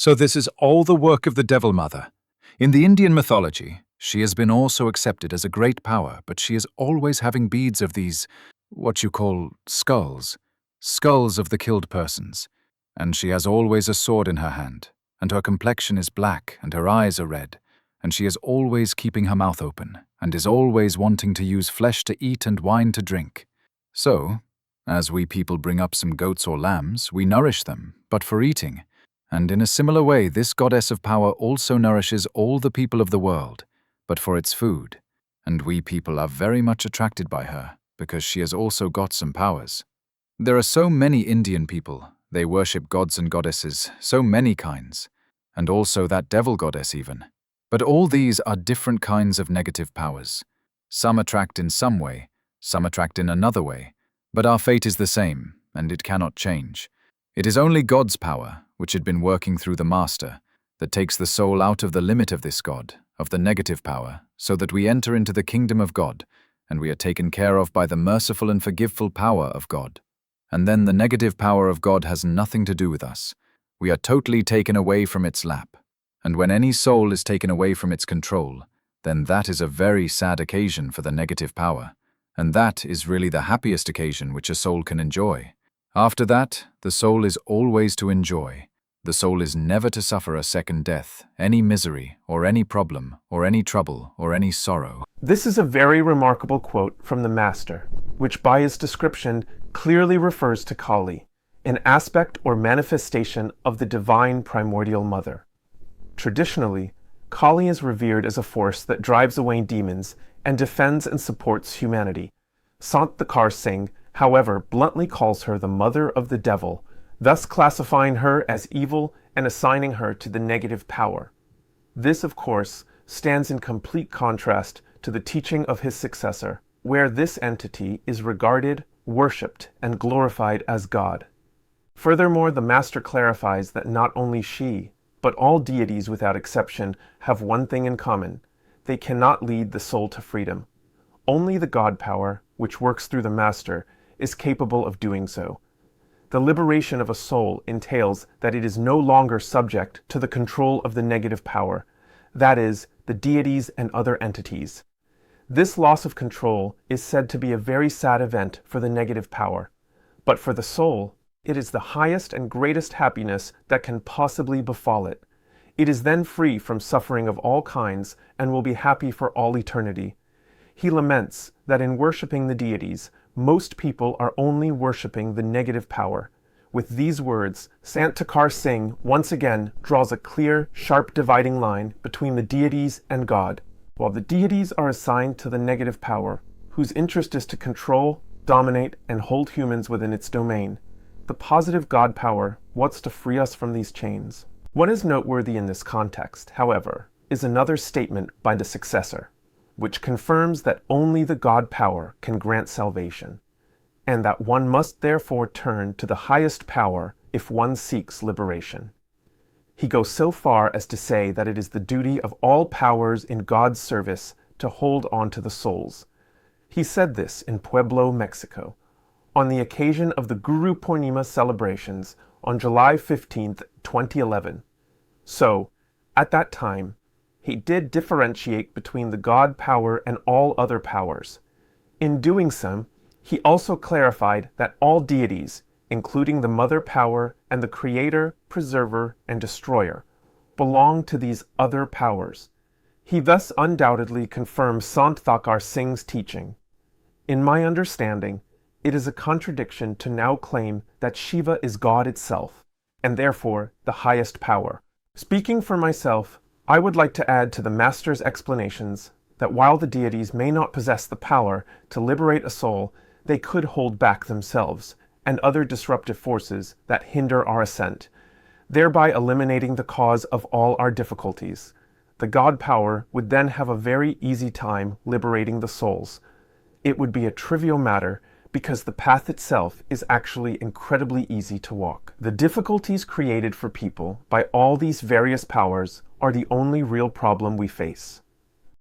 So this is all the work of the Devil Mother. In the Indian mythology, she has been also accepted as a great power, but she is always having beads of these, what you call skulls, skulls of the killed persons. And she has always a sword in her hand, and her complexion is black, and her eyes are red, and she is always keeping her mouth open, and is always wanting to use flesh to eat and wine to drink. So, as we people bring up some goats or lambs, we nourish them, but for eating. And in a similar way, this goddess of power also nourishes all the people of the world, but for its food. And we people are very much attracted by her, because she has also got some powers. There are so many Indian people. They worship gods and goddesses, so many kinds, and also that devil goddess even. But all these are different kinds of negative powers. Some attract in some way, some attract in another way, but our fate is the same, and it cannot change. It is only God's power, which had been working through the Master, that takes the soul out of the limit of this God, of the negative power, so that we enter into the kingdom of God, and we are taken care of by the merciful and forgiveful power of God. And then the negative power of God has nothing to do with us. We are totally taken away from its lap. And when any soul is taken away from its control, then that is a very sad occasion for the negative power. And that is really the happiest occasion which a soul can enjoy. After that, the soul is always to enjoy. The soul is never to suffer a second death, any misery, or any problem, or any trouble, or any sorrow. This is a very remarkable quote from the Master, which by his description clearly refers to Kali, an aspect or manifestation of the divine primordial mother. Traditionally, Kali is revered as a force that drives away demons and defends and supports humanity. Sant Thakar Singh, however, bluntly calls her the mother of the devil, thus classifying her as evil and assigning her to the negative power. This, of course, stands in complete contrast to the teaching of his successor, where this entity is regarded, worshipped, and glorified as God. Furthermore, the Master clarifies that not only she, but all deities without exception have one thing in common: they cannot lead the soul to freedom. Only the God power, which works through the Master, is capable of doing so. The liberation of a soul entails that it is no longer subject to the control of the negative power, that is, the deities and other entities. This loss of control is said to be a very sad event for the negative power, but for the soul, it is the highest and greatest happiness that can possibly befall it. It is then free from suffering of all kinds and will be happy for all eternity. He laments that in worshipping the deities, most people are only worshipping the negative power. With these words, Sant Thakar Singh once again draws a clear, sharp dividing line between the deities and God. While the deities are assigned to the negative power, whose interest is to control, dominate, and hold humans within its domain, the positive God power wants to free us from these chains. What is noteworthy in this context, however, is another statement by the successor, which confirms that only the God power can grant salvation, and that one must therefore turn to the highest power if one seeks liberation. He goes so far as to say that it is the duty of all powers in God's service to hold on to the souls. He said this in Pueblo, Mexico, on the occasion of the Guru Purnima celebrations on July 15th, 2011. So, at that time, he did differentiate between the God power and all other powers. In doing so, he also clarified that all deities, including the Mother Power and the Creator, Preserver, and Destroyer, belong to these other powers. He thus undoubtedly confirms Sant Thakar Singh's teaching. In my understanding, it is a contradiction to now claim that Shiva is God itself, and therefore the highest power. Speaking for myself, I would like to add to the Master's explanations that while the deities may not possess the power to liberate a soul, they could hold back themselves and other disruptive forces that hinder our ascent, thereby eliminating the cause of all our difficulties. The God power would then have a very easy time liberating the souls. It would be a trivial matter because the path itself is actually incredibly easy to walk. The difficulties created for people by all these various powers are the only real problem we face.